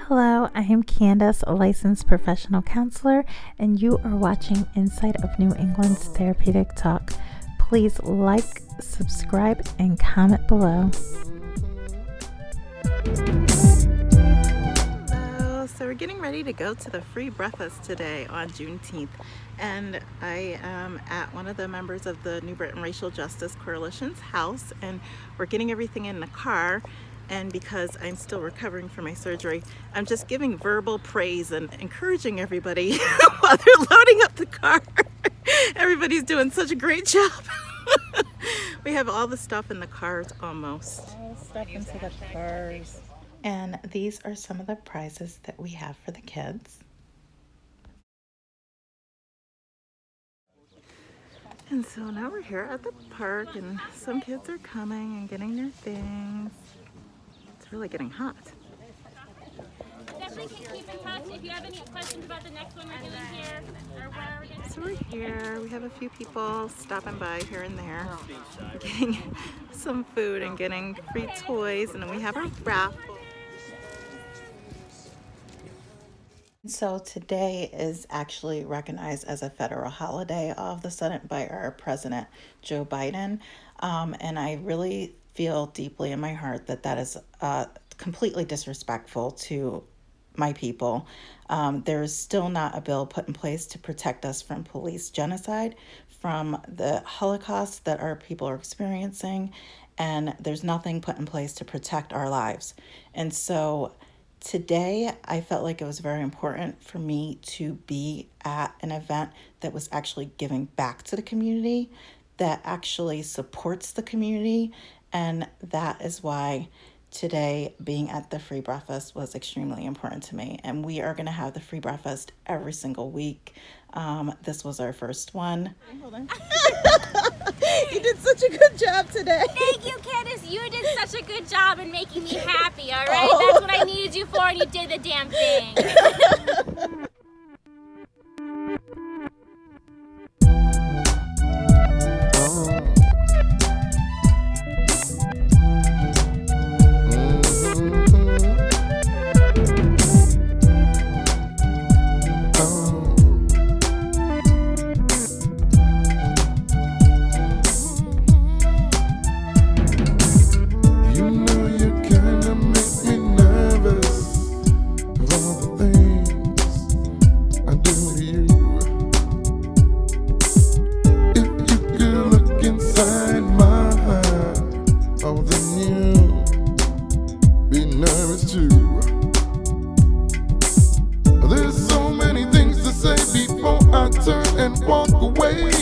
Hello, I am Candace, a licensed professional counselor, and you are watching Inside of New England's Therapeutic Talk. Please like, subscribe, and comment below. Hello, so we're getting ready to go to the free breakfast today on Juneteenth, and I am at one of the members of the New Britain Racial Justice Coalition's house, and we're getting everything in the car. And because I'm still recovering from my surgery, I'm just giving verbal praise and encouraging everybody while they're loading up the car. Everybody's doing such a great job. We have all the stuff in the cars almost. All stuff into the cars. And these are some of the prizes that we have for the kids. And so now we're here at the park and some kids are coming and getting their things. It's really getting hot. Definitely keep in touch if you have any questions about the next one we're doing here or where we're going to. So we're here. We have a few people stopping by here and there, getting some food and getting free toys, and then we have our raffle. So today is actually recognized as a federal holiday all of a sudden by our president, Joe Biden, and I really feel deeply in my heart that that is completely disrespectful to my people. There is still not a bill put in place to protect us from police genocide, from the Holocaust that our people are experiencing, and there's nothing put in place to protect our lives. And so today, I felt like it was very important for me to be at an event that was actually giving back to the community, that actually supports the community, and that is why today being at the free breakfast was extremely important to me. And we are going to have the free breakfast every single week. This was our first one. Hold on. You did such a good job today. Thank you, Candace. You did such a good job in making me happy, all right? Oh. That's what I needed you for, and you did the damn thing. There's so many things to say before I turn and walk away.